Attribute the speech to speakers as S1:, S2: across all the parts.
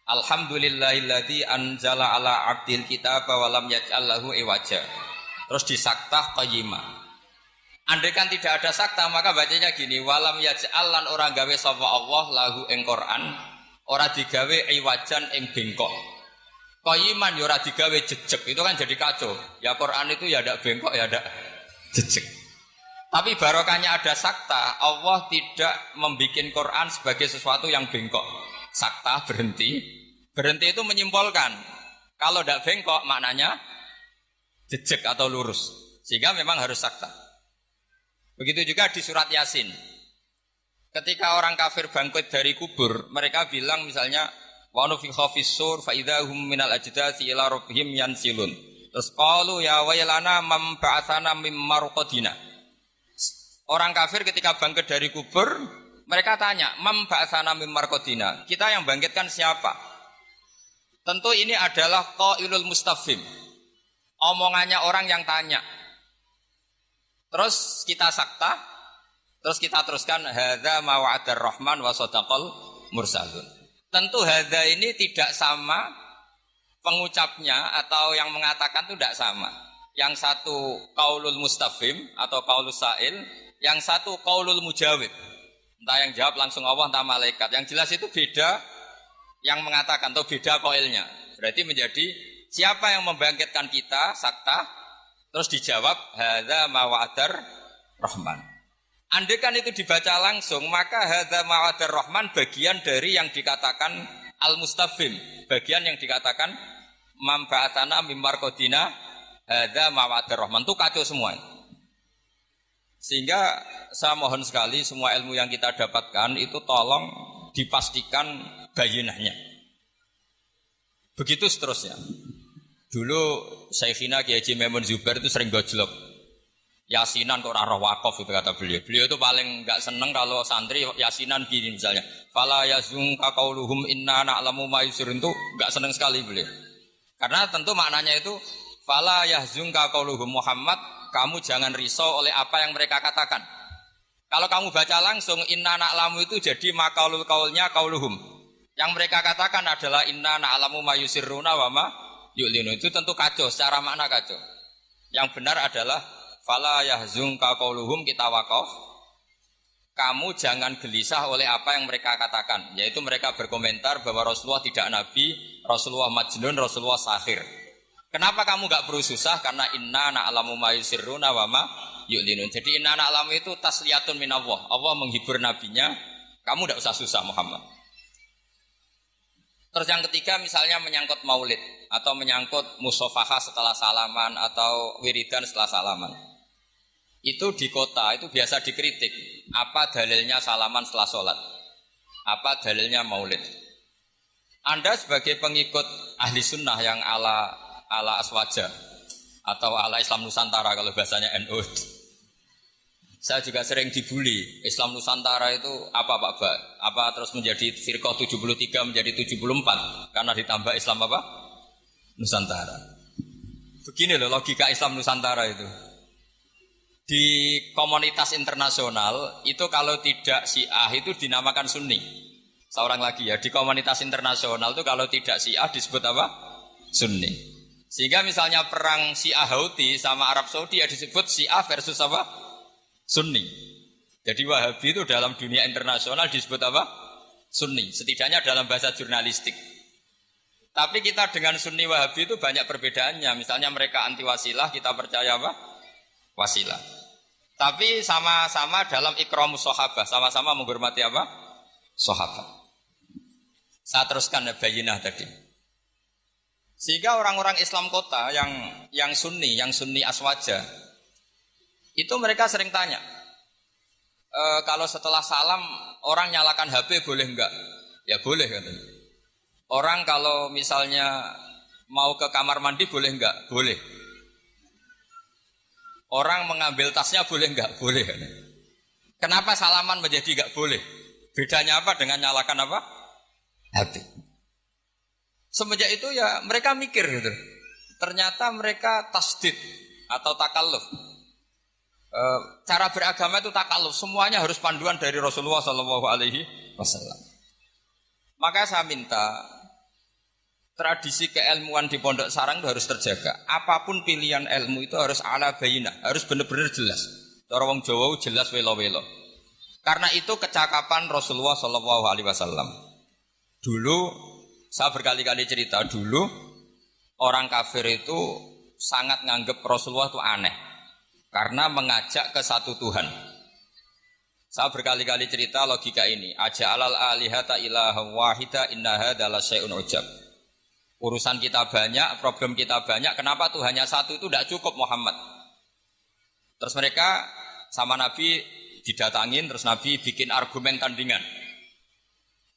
S1: Alhamdulillahilladzi anzala ala abdil kitaba wa lam yaj'al lahu iwaja. Terus disaktah qayyimah. Andai kan tidak ada sakta maka bacanya gini, walam yaj'al lan ora gawe sapa Allah lahu ing Quran, ora digawe iwajan ing bengkok. Qayyiman ya ora digawe jejeg, itu kan jadi kacau. Ya Quran itu ya ndak bengkok ya ndak jejeg. Tapi barokahnya ada sakta, Allah tidak membikin Quran sebagai sesuatu yang bengkok. Sakta berhenti. Berhenti itu menyimpulkan kalau tidak bengkok maknanya jejeg atau lurus. Sehingga memang harus sakta. Begitu juga di surat Yasin. Ketika orang kafir bangkit dari kubur, mereka bilang misalnya wa nufikha fis-sur fa idahum minal ajdasi ila rabbihim yansilun. Terus qalu ya waylana man ba'atsana mim marqadina. Orang kafir ketika bangkit dari kubur, mereka tanya, "Mam ba'atsana mim marqadina?" Kita yang bangkitkan siapa? Tentu ini adalah qailul mustafhim. Omongannya orang yang tanya. Terus kita sakta, terus kita teruskan hadza ma wa'adar rahman wa sadaqal mursalun. Tentu hadza ini tidak sama pengucapnya atau yang mengatakan itu tidak sama. Yang satu qaulul mustafhim atau qaulus sa'il, yang satu qaulul mujawib. Entah yang jawab langsung Allah entah malaikat. Yang jelas itu beda yang mengatakan atau beda qailnya. Berarti menjadi siapa yang membangkitkan kita sakta terus dijawab hadza ma wa'adar rahman. Andai kan itu dibaca langsung maka hadza ma wa'adar rahman bagian dari yang dikatakan al mustafhim, bagian yang dikatakan mam ba'atsana mim marqadina hadza ma wa'adar rahman itu kacau semua. Sehingga saya mohon sekali semua ilmu yang kita dapatkan itu tolong dipastikan bayinahnya. Begitu seterusnya. Dulu Syekhina Kiai Haji Maimun Zubair itu sering gojlok. Yasinan kok ora roh wakaf itu kata beliau. Beliau itu paling enggak seneng kalau santri yasinan gini misalnya. Fala yazunka qauluhum inna na'lamu ma yusirun itu enggak seneng sekali beliau. Karena tentu maknanya itu fala yahzunka qauluhum Muhammad, kamu jangan risau oleh apa yang mereka katakan. Kalau kamu baca langsung inna na'lamu itu jadi maqaulul qaulnya qauluhum. Yang mereka katakan adalah inna na'lamu ma yusirruna wa ma yu'linu. Itu tentu kacau, secara makna kacau. Yang benar adalah fala yahzunka qauluhum, kita wakaf. Kamu jangan gelisah oleh apa yang mereka katakan, yaitu mereka berkomentar bahwa Rasulullah tidak nabi, Rasulullah majnun, Rasulullah sahir. Kenapa kamu enggak perlu susah? Karena inna na'lamu ma yusirruna wa ma yu'linun. Jadi inna na'lamu itu tasliyatun minallah. Allah menghibur nabinya, kamu enggak usah susah Muhammad. Terus yang ketiga misalnya menyangkut maulid atau menyangkut musofahah setelah salaman atau wiridan setelah salaman. Itu di kota itu biasa dikritik. Apa dalilnya salaman setelah sholat? Apa dalilnya maulid? Anda sebagai pengikut ahli sunnah yang ala aswaja atau ala Islam Nusantara kalau bahasanya NU. Saya juga sering dibully. Islam Nusantara itu apa Pak Ba? Apa terus menjadi firqah 73 menjadi 74 karena ditambah Islam apa? Nusantara. Begini loh logika Islam Nusantara itu. Di komunitas internasional itu kalau tidak Syiah itu dinamakan Sunni. Seorang lagi ya, di komunitas internasional itu kalau tidak Syiah disebut apa? Sunni. Sehingga misalnya perang Syiah Houthi sama Arab Saudi ya disebut Syiah versus apa? Sunni. Jadi Wahabi itu dalam dunia internasional disebut apa? Sunni. Setidaknya dalam bahasa jurnalistik. Tapi kita dengan Sunni Wahabi itu banyak perbedaannya. Misalnya mereka anti wasilah, kita percaya apa? Wasilah. Tapi sama-sama dalam ikramus sahabah, sama-sama menghormati apa? Sahabat. Saya teruskan bayinah tadi. Sehingga orang-orang Islam kota yang Sunni aswaja, itu mereka sering tanya, kalau setelah salam orang nyalakan HP boleh enggak? Ya boleh katanya. Orang kalau misalnya mau ke kamar mandi boleh enggak? Boleh. Orang mengambil tasnya boleh enggak? Boleh katanya. Kenapa salaman menjadi enggak boleh? Bedanya apa dengan nyalakan apa? HP. Semenjak itu ya mereka mikir gitu. Ternyata mereka tasdid atau takalluf. Cara beragama itu takalluf, semuanya harus panduan dari Rasulullah SAW. Maka saya minta tradisi keilmuan di Pondok Sarang itu harus terjaga. Apapun pilihan ilmu itu harus ala bayinah, harus benar-benar jelas. Cara wong Jawa jelas welo-welo. Karena itu kecakapan Rasulullah Shallallahu Alaihi Wasallam. Dulu saya berkali-kali cerita dulu orang kafir itu sangat nganggep Rasulullah itu aneh karena mengajak ke satu Tuhan. Saya berkali-kali cerita logika ini. Aja'alal alihata ilaha wahida inna hadza la syai'un ujab. Urusan kita banyak, problem kita banyak. Kenapa Tuhannya satu itu tidak cukup Muhammad? Terus mereka sama Nabi didatangin, terus Nabi bikin argumen tandingan.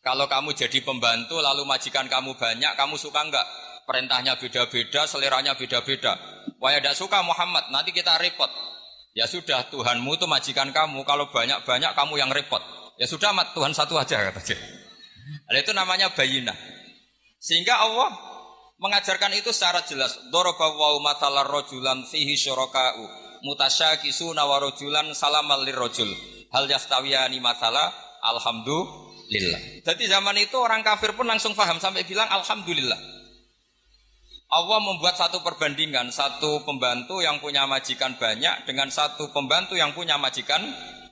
S1: Kalau kamu jadi pembantu, lalu majikan kamu banyak, kamu suka enggak? Perintahnya beda-beda, seleranya beda-beda. Wah, tidak suka Muhammad, nanti kita repot. Ya sudah, Tuhanmu itu majikan kamu, kalau banyak-banyak kamu yang repot. Ya sudah, Tuhan satu aja katanya. Itu namanya bayinah. Sehingga Allah mengajarkan itu secara jelas. Daraballahu mathalar rajulan fihi syuraka'u mutasyakisuna wa rajulan salamal lirrajul. Hal yastawiyani mathala alhamdulillah. Jadi zaman itu orang kafir pun langsung paham sampai bilang alhamdulillah. Allah membuat satu perbandingan, satu pembantu yang punya majikan banyak dengan satu pembantu yang punya majikan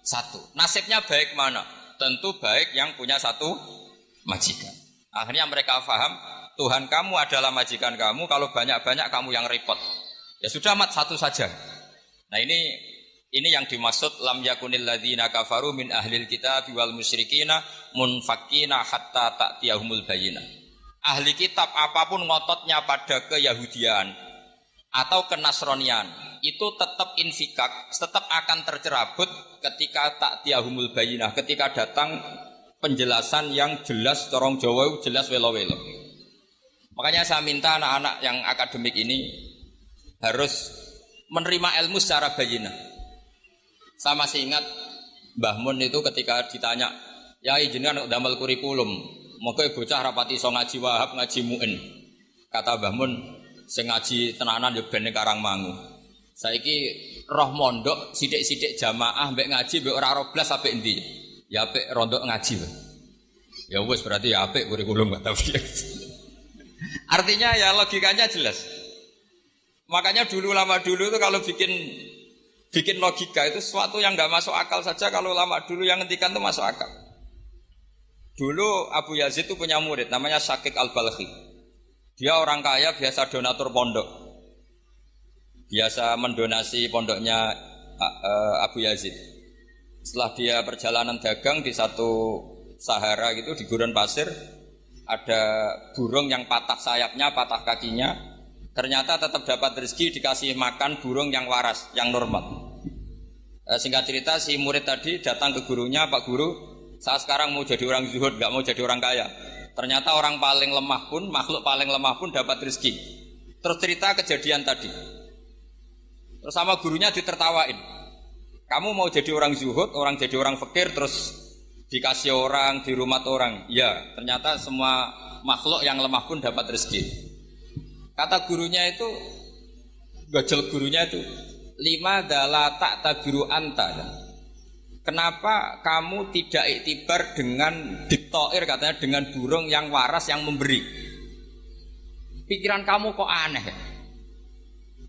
S1: satu. Nasibnya baik mana? Tentu baik yang punya satu majikan. Akhirnya mereka paham, Tuhan kamu adalah majikan kamu, kalau banyak-banyak kamu yang repot. Ya sudah, satu saja. Nah ini yang dimaksud lam yakunil ladzina kafaru min ahlil kitab wal musyrikina munfakkina hatta ta'tiyahumul bayyinah. Ahli kitab apapun ngototnya pada keyahudian atau kenasronian itu tetap infikak, tetap akan tercerabut ketika ta'tiyahumul bayyinah, ketika datang penjelasan yang jelas, corong Jawa jelas welo-welo. Makanya saya minta anak-anak yang akademik ini harus menerima ilmu secara bayyinah. Saya masih ingat Mbah Mun itu ketika ditanya, ya jenengan damel kurikulum, moga bocah rapati iso ngaji Wahab, ngaji Mu'in. Kata Mbah Mun, sing ngaji tenanan yo ben Karangmangu. Saiki roh mondok sithik-sithik jamaah mbek ngaji mbek ora ro blas apik endi? Ya apik rondok ngaji. Ya wis berarti ya apik kurikulum kata dia. Artinya ya logikanya jelas. Makanya lama dulu itu kalau bikin logika itu sesuatu yang enggak masuk akal saja, kalau lama dulu yang ngendikan itu masuk akal. Dulu Abu Yazid itu punya murid namanya Syakik Al-Balkhi. Dia orang kaya, biasa donatur pondok. Biasa mendonasi pondoknya Abu Yazid. Setelah dia perjalanan dagang di satu Sahara gitu, di gurun pasir, ada burung yang patah sayapnya, patah kakinya. Ternyata tetap dapat rezeki, dikasih makan burung yang waras, yang normal. Singkat cerita, si murid tadi datang ke gurunya, Pak Guru, saya sekarang mau jadi orang zuhud, gak mau jadi orang kaya. Ternyata orang paling lemah pun, makhluk paling lemah pun dapat rezeki. Terus cerita kejadian tadi. Terus sama gurunya ditertawain. Kamu mau jadi orang zuhud, orang jadi orang fakir, terus dikasih orang, di rumah orang. Ya, ternyata semua makhluk yang lemah pun dapat rezeki. Kata gurunya itu, gajel gurunya itu, 5 dala tak tabiru anta. Kenapa kamu tidak iktibar dengan diktoir, katanya dengan burung yang waras yang memberi? Pikiran kamu kok aneh ya?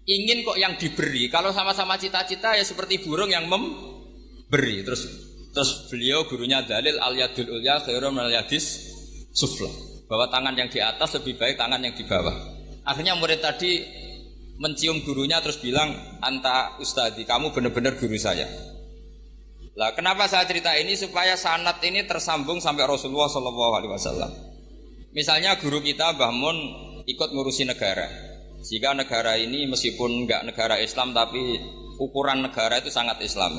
S1: Ingin kok yang diberi. Kalau sama-sama cita-cita ya seperti burung yang memberi. Terus beliau gurunya dalil al-yadul ulya khairum al-yadis sufla, bahwa tangan yang di atas lebih baik tangan yang di bawah. Akhirnya murid tadi mencium gurunya terus bilang, anta ustadi, kamu benar-benar guru saya. Lah kenapa saya cerita ini? Supaya sanad ini tersambung sampai Rasulullah SAW. Misalnya guru kita Mbah Mun ikut ngurusi negara, sehingga negara ini meskipun enggak negara Islam tapi ukuran negara itu sangat Islam.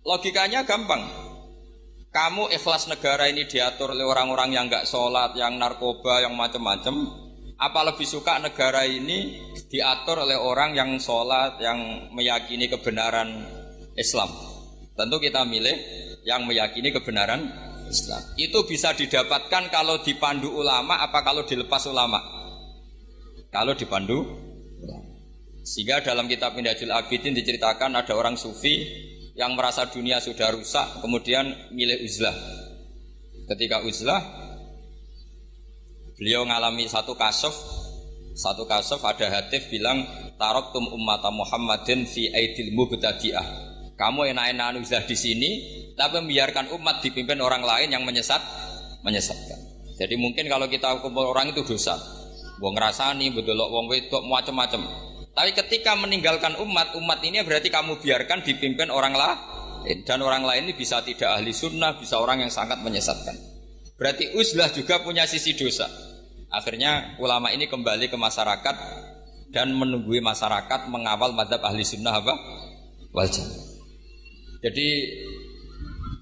S1: Logikanya gampang. Kamu ikhlas negara ini diatur oleh orang-orang yang enggak sholat, yang narkoba, yang macam-macam. Apa lebih suka negara ini diatur oleh orang yang sholat, yang meyakini kebenaran Islam? Tentu kita milih yang meyakini kebenaran Islam. Itu bisa didapatkan kalau dipandu ulama, apa kalau dilepas ulama? Kalau dipandu ulama. Sehingga dalam kitab Minhajul Abidin diceritakan ada orang sufi yang merasa dunia sudah rusak, kemudian milih uzlah. Ketika uzlah, Beliau ngalami satu kasus ada hadis bilang taraktum ummata Muhammadin fi aidil mubtadi'ah. Kamu enak-enakan sudah di sini, tapi membiarkan umat dipimpin orang lain yang menyesatkan. Jadi mungkin kalau kita kumpul orang itu dosa. Wong ngrasani, bedelok wong wedok macam-macam. Tapi ketika meninggalkan umat ini berarti kamu biarkan dipimpin orang lain, dan orang lain ini bisa tidak ahli sunnah, bisa orang yang sangat menyesatkan. Berarti uzlah juga punya sisi dosa. Akhirnya ulama ini kembali ke masyarakat dan menunggui masyarakat mengawal mazhab ahli sunnah wal jamaah. Jadi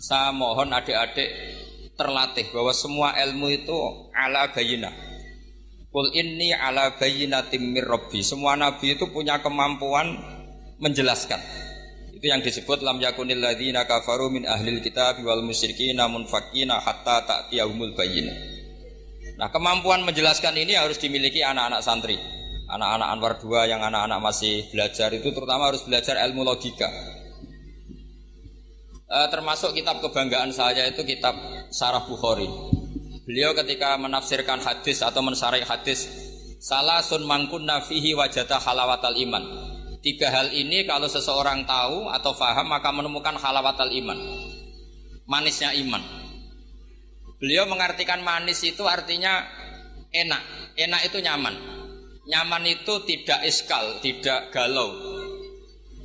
S1: saya mohon adik-adik terlatih bahwa semua ilmu itu ala bayyinah. Qul inni ala bayyinatin mir rabbi. Semua nabi itu punya kemampuan menjelaskan. Itu yang disebut lam yakunil ladzina kafaru min ahlil kitab wal musyrikina munfakina hatta ta'tiyahumul bayyinah. Nah, kemampuan menjelaskan ini harus dimiliki anak-anak santri. Anak-anak Anwar 2 yang anak-anak masih belajar itu terutama harus belajar ilmu logika. Termasuk kitab kebanggaan saya itu kitab Syarah Bukhari. Beliau ketika menafsirkan hadis atau mensyarah hadis, salasun mangkunna fihi wajata halawatal iman. 3 hal ini kalau seseorang tahu atau faham maka menemukan halawatal iman, manisnya iman. Beliau mengartikan manis itu artinya enak. Enak itu nyaman. Nyaman itu tidak iskal, tidak galau.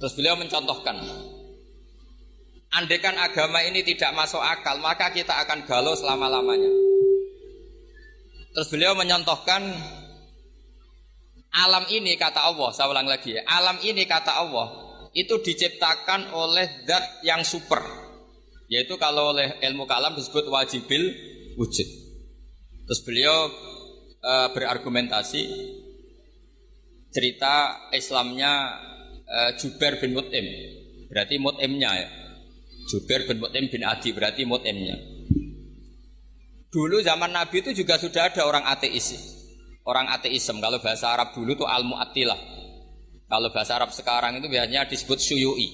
S1: Terus beliau mencontohkan, andaikan agama ini tidak masuk akal, maka kita akan galau selama-lamanya. Terus beliau menyontohkan alam ini kata Allah, saya ulang lagi ya, alam ini kata Allah itu diciptakan oleh zat yang super, yaitu kalau oleh ilmu kalam disebut wajibil wujud. Terus beliau berargumentasi cerita Islamnya Jubair bin Mut'im, berarti Mut'imnya ya, Jubair bin Mut'im bin Adi berarti Mut'imnya. Dulu zaman Nabi itu juga sudah ada orang ateis. Orang ateisme, kalau bahasa Arab dulu itu al-mu'attilah. Kalau bahasa Arab sekarang itu biasanya disebut syuyu'i.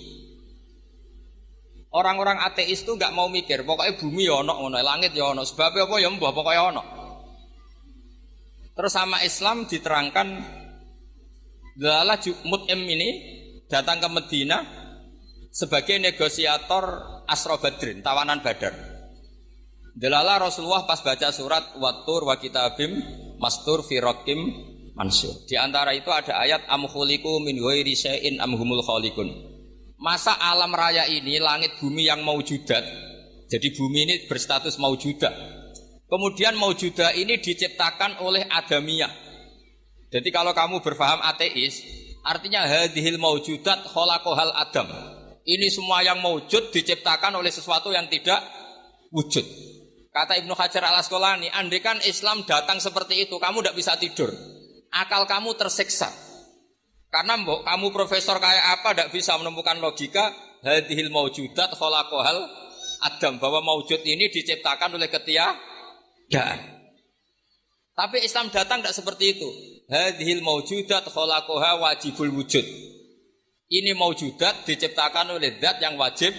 S1: Orang-orang ateis itu enggak mau mikir, pokoknya bumi ya ono, langit ya ono, sebabnya apa ya mbah pokoknya ono. Terus sama Islam diterangkan Dalalah Mut'im ini datang ke Madinah sebagai negosiator Asra Badrin, tawanan Badar. Delala Rasulullah pas baca surat Wattur wa kitabim mastur fi raqim mansur. Di antara itu ada ayat am khuliqu min ghairi syai'in am humul khaliqun. Masa alam raya ini langit bumi yang maujudat. Jadi bumi ini berstatus maujudah. Kemudian maujudah ini diciptakan oleh adamiyah. Jadi kalau kamu berfaham ateis, artinya hadhil maujudat khalaqahal adam. Ini semua yang maujud diciptakan oleh sesuatu yang tidak wujud. Kata Ibnu Hajar al-Asqalani, andaikan Islam datang seperti itu, kamu tidak bisa tidur. Akal kamu tersiksa. Karena kamu profesor kayak apa tidak bisa menemukan logika hadhil maujudat khalaqahal adam, bahwa maujud ini diciptakan oleh ketiadaan. Tapi Islam datang tidak seperti itu. Hadhil maujudat khalaqaha wajibul wujud. Ini maujudat diciptakan oleh zat yang wajib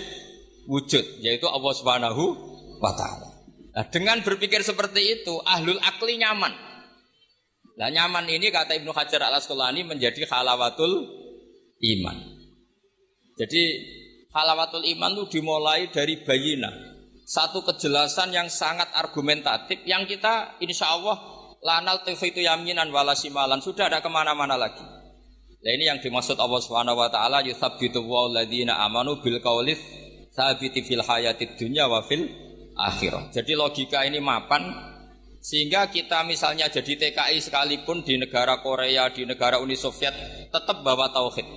S1: wujud, yaitu Allah Subhanahu wa ta'ala. Nah, dengan berpikir seperti itu, ahlul akli nyaman. Nah, nyaman ini kata Ibnu Hajar al-Asqalani menjadi halawatul iman. Jadi halawatul iman itu dimulai dari bayina, satu kejelasan yang sangat argumentatif yang kita insya Allah lanal tifitu yaminan walasimalan sudah ada kemana-mana lagi. Nah, ini yang dimaksud Allah Subhanahu wa taala yuthabbitu walladzina amanu bil qaulits tsabiti fil hayatid dunya wa fil akhirah. Jadi logika ini mapan sehingga kita misalnya jadi TKI sekalipun di negara Korea, di negara Uni Soviet tetap bawa tauhid.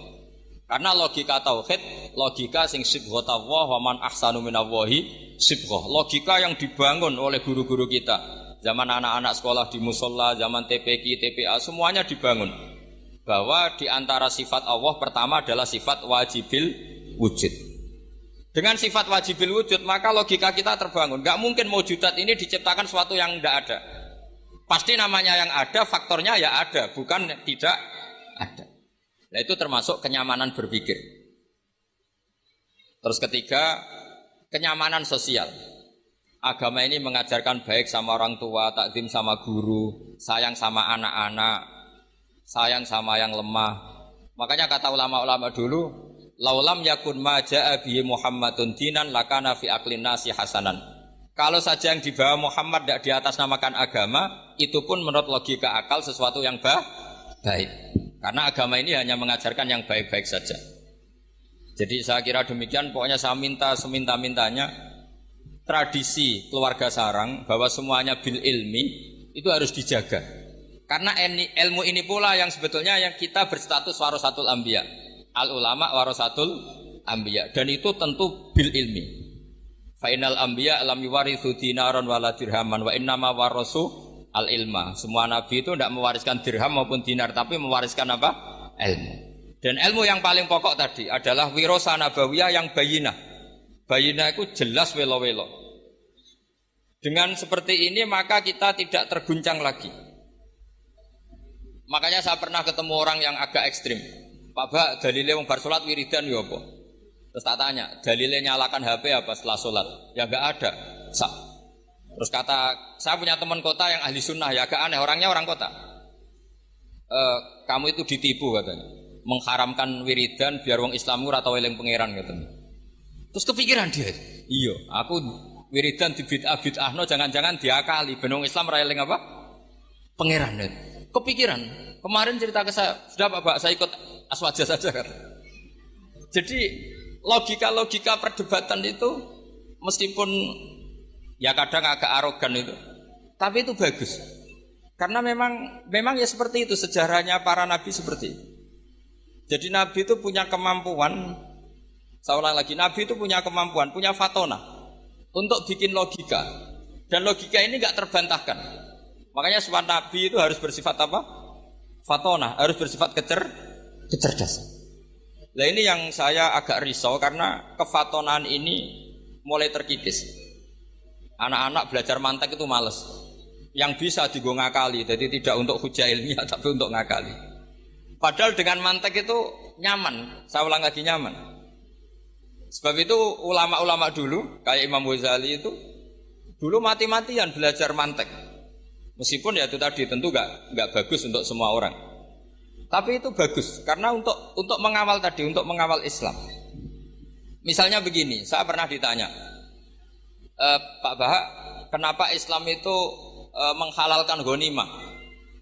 S1: Karena logika tauhid, logika sing sibghatullah wa man ahsanu minallahi sibghah. Logika yang dibangun oleh guru-guru kita. Zaman anak-anak sekolah di musola, zaman TPQ, TPA semuanya dibangun. Bahwa di antara sifat Allah pertama adalah sifat wajibil wujud. Dengan sifat wajibil wujud maka logika kita terbangun. Gak mungkin maujudat ini diciptakan sesuatu yang tidak ada. Pasti namanya yang ada, faktornya ya ada, bukan tidak ada. Nah itu termasuk kenyamanan berpikir. Terus ketiga, kenyamanan sosial. Agama ini mengajarkan baik sama orang tua, takdim sama guru, sayang sama anak-anak, sayang sama yang lemah. Makanya kata ulama-ulama dulu, laulam yakun ma ja'a bihi Muhammadun dinan lakana fi aqlin nasi hasanan. Kalau saja yang dibawa Muhammad tidak di atas namakan agama, itu pun menurut logika akal sesuatu yang baik. Karena agama ini hanya mengajarkan yang baik-baik saja. Jadi saya kira demikian, pokoknya saya minta seminta-mintanya tradisi keluarga sarang bahwa semuanya bil ilmi itu harus dijaga. Karena ilmu ini pula yang sebetulnya yang kita berstatus warasatul anbiya. Al ulama warasatul anbiya, dan itu tentu bil ilmi. Fa innal anbiya lam yuwarithu dinaron wala dirhaman wa innama warasu al ilma. Semua nabi itu tidak mewariskan dirham maupun dinar, tapi mewariskan apa? Ilmu. Dan ilmu yang paling pokok tadi adalah wirasa nabawiyah yang bayinah. Bayinah itu jelas welo-welo. Dengan seperti ini maka kita tidak terguncang lagi. Makanya saya pernah ketemu orang yang agak ekstrim. Pak Bak, dalilnya wong bar salat wiridan ya apa? Terus tak tanya, dalilnya nyalakan HP apa setelah salat? Ya enggak ada. Terus kata, saya punya teman kota yang ahli sunnah, ya agak aneh, orangnya orang kota. Kamu itu ditipu katanya, mengharamkan wiridan biar wong Islam ora tau eling pangeran katanya. Terus kepikiran dia, iya, aku wiridan di bid'ah-bid'ahno jangan-jangan diakali ben wong Islam ora eling apa? Pangeran. Kepikiran. Kemarin cerita ke saya, sudah Pak, saya ikut aswaja saja kata. Jadi logika-logika perdebatan itu meskipun ya kadang agak arogan itu, tapi itu bagus. Karena memang ya seperti itu sejarahnya para nabi seperti itu. Jadi nabi itu punya kemampuan, saya ulang lagi, nabi itu punya kemampuan, punya fatona untuk bikin logika. Dan logika ini enggak terbantahkan. Makanya sifat nabi itu harus bersifat apa? Fatona, harus bersifat kecerdasan. Nah ini yang saya agak risau karena kefatonaan ini mulai terkikis. Anak-anak belajar mantek itu males. Yang bisa digo ngakali, jadi tidak untuk hujah ilmiah tapi untuk ngakali. Padahal dengan mantek itu nyaman, saya ulang lagi nyaman. Sebab itu ulama-ulama dulu, kayak Imam Ghazali itu, dulu mati-matian belajar mantek. Meskipun ya itu tadi tentu enggak bagus untuk semua orang. Tapi itu bagus karena untuk mengawal tadi, untuk mengawal Islam. Misalnya begini, saya pernah ditanya, Pak Bahak, kenapa Islam itu menghalalkan ghanimah?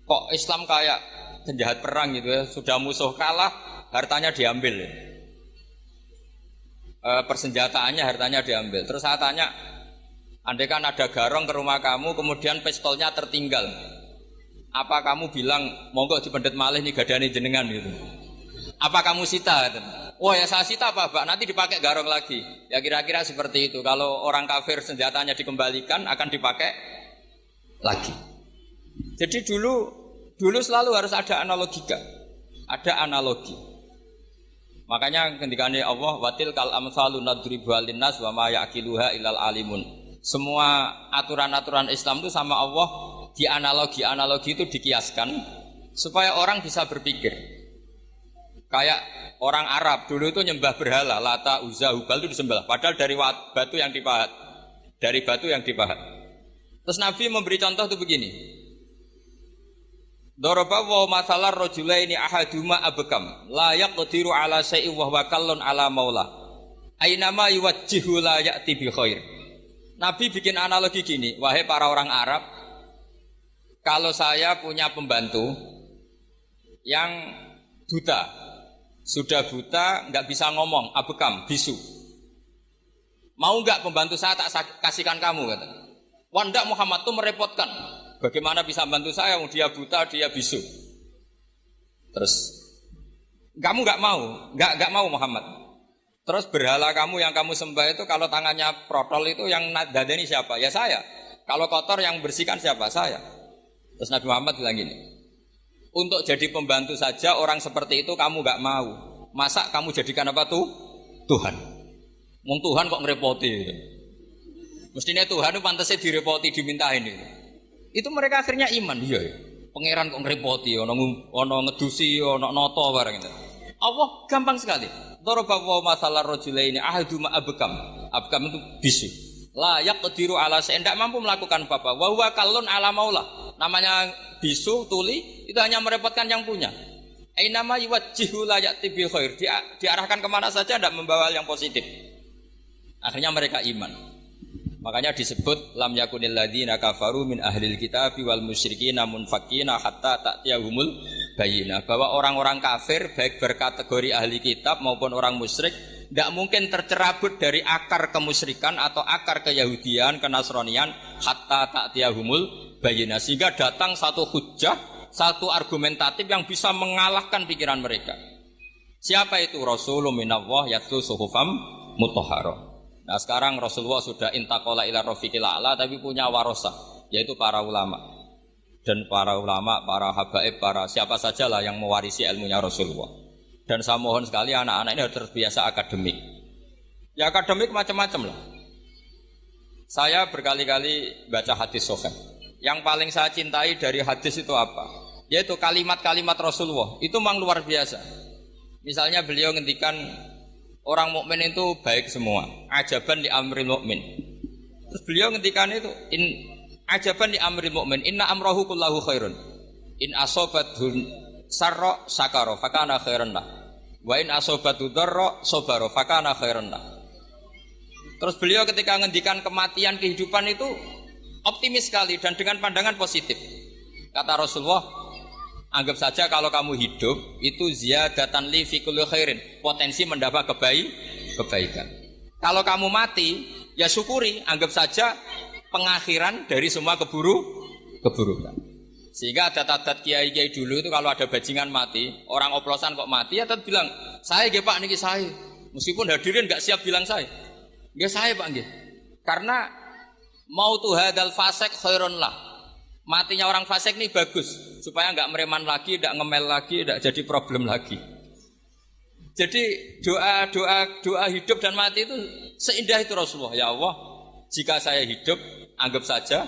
S1: Kok Islam kayak penjahat perang gitu ya, sudah musuh kalah, hartanya diambil ya. Persenjataannya hartanya diambil. Terus saya tanya, andai kan ada garong ke rumah kamu, kemudian pistolnya tertinggal, apa kamu bilang monggo dipendet malih nih gadane jenengan gitu? Apa kamu sita? Oh ya saya sita Pak, nanti dipakai garong lagi. Ya kira-kira seperti itu. Kalau orang kafir senjatanya dikembalikan akan dipakai lagi. Jadi dulu selalu harus ada analogika, ada analogi. Makanya ketika ini Allah watil kal amsalu nadribu linnas wa ma yaqiluha illal alimun. Semua aturan-aturan Islam itu sama Allah di analogi itu dikiaskan supaya orang bisa berpikir. Kayak orang Arab dulu itu nyembah berhala, Lata, Uzza, Hubal itu disembah. Padahal dari batu yang dipahat. Dari batu yang dipahat. Terus Nabi memberi contoh itu begini. Daraba wa masalar rajulaini ahaduma abkam la yaqdiru ala syai'in wa huwa kallun ala maula. Ainama yuwajjihu la ya'ti bi khair. Nabi bikin analogi gini, wahai para orang Arab, kalau saya punya pembantu yang buta, sudah buta, nggak bisa ngomong, abekam, bisu. Mau nggak pembantu saya tak kasihkan kamu? Kata. Wah ndak, Muhammad tuh merepotkan. Bagaimana bisa bantu saya? Dia buta, dia bisu. Terus, kamu nggak mau Muhammad. Terus berhala kamu yang kamu sembah itu kalau tangannya protol itu yang dadani siapa? Ya saya. Kalau kotor yang bersihkan siapa? Saya. Terus Nabi Muhammad bilang gini, untuk jadi pembantu saja orang seperti itu kamu nggak mau. Masa kamu jadikan apa tuh? Tuhan. Wong Tuhan kok ngerepoti gitu. Mestinya Tuhan itu pantasnya direpoti, dimintain gitu. Itu mereka akhirnya iman, iya ya. Pangeran kok ngerepoti, ono ngedusi, ono noto barang itu. Allah gampang sekali. Daraba wa masalar rajulaini ahaduma abkam. Abkam itu bisu. La yaqdiru ala syai'in, tidak mampu melakukan apa-apa. Wa huwa kallun ala maula. Namanya bisu, tuli, itu hanya merepotkan yang punya. Ainama yuwajjihu la ya'ti bi khair. Diarahkan kemana saja tidak membawa yang positif. Akhirnya mereka iman. Makanya disebut lam yakunil ladzina kafaru min ahlil kitabi wal musyrikina munfakina hatta ta'tiyahumul bayyinah, bahwa orang-orang kafir baik berkategori ahli kitab maupun orang musyrik tidak mungkin tercerabut dari akar kemusyrikan atau akar keyahudian, kenasronian hatta ta'tiyahumul bayyinah, sehingga datang satu hujjah, satu argumentatif yang bisa mengalahkan pikiran mereka. Siapa itu? Rasulun minallah yatlu suhufam mutahharah. Nah sekarang Rasulullah sudah intaqala ila rafiqil a'la, tapi punya warasah, yaitu para ulama. Dan para ulama, para habaib, para siapa sajalah yang mewarisi ilmunya Rasulullah. Dan saya mohon sekali anak-anak ini harus terbiasa akademik. Ya akademik macam-macam lah. Saya berkali-kali baca hadis sahih. Yang paling saya cintai dari hadis itu apa? Yaitu kalimat-kalimat Rasulullah. Itu memang luar biasa. Misalnya beliau ngendikan orang mukmin itu baik semua. Ajaban li amril mukmin. Terus beliau ngendikan itu ajaban li amril mukmin, inna amrahu kullahu khairun. In asobathu sarra sakara fakana khairan lah. Wa in asobathu darra sabara fakana khairan lah. Terus beliau ketika ngendikan kematian, kehidupan itu optimis sekali dan dengan pandangan positif. Kata Rasulullah, anggap saja kalau kamu hidup itu ziyadatan li fi kulli khairin, potensi mendapat kebaikan. Kalau kamu mati, ya syukuri, anggap saja pengakhiran dari semua keburukan. Sehingga adat-adat kiai-kiai dulu itu kalau ada bajingan mati, orang oplosan kok mati, ya tetap bilang, saya nggih Pak niki saya. Meskipun hadirin enggak siap bilang saya. Nggih saya Pak nggih. Karena mautu hadzal fasik khairun lah. Matinya orang fasik ini bagus supaya enggak mereman lagi, enggak ngemel lagi, enggak jadi problem lagi. Jadi doa hidup dan mati itu seindah itu Rasulullah. Ya Allah, jika saya hidup, anggap saja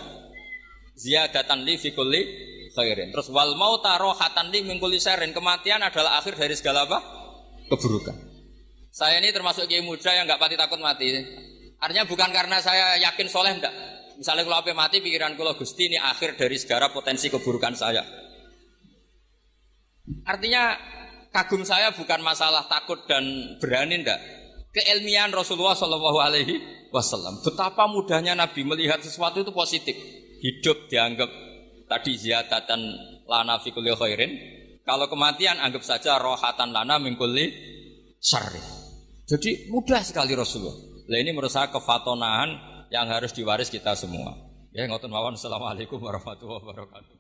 S1: ziyadatan li fi kulli khairin. Terus wal mauta rohatan li min kulli syarrin. Kematian adalah akhir dari segala apa? Keburukan. Saya ini termasuk kiai muda yang enggak pati takut mati. Artinya bukan karena saya yakin soleh, enggak. Misalnya kalau apa mati, pikiran kalau Gusti ini akhir dari segala potensi keburukan saya. Artinya kagum saya bukan masalah takut dan berani, enggak. Keilmian Rasulullah SAW. Betapa mudahnya Nabi melihat sesuatu itu positif. Hidup dianggap tadi ziyadatan lana fi kulli khairin. Kalau kematian anggap saja rohatan lana min kulli syarri. Jadi mudah sekali Rasulullah. Nah ini menurut saya kefatonahan yang harus diwaris kita semua. Ya ngoten mawon. Assalamualaikum warahmatullahi wabarakatuh.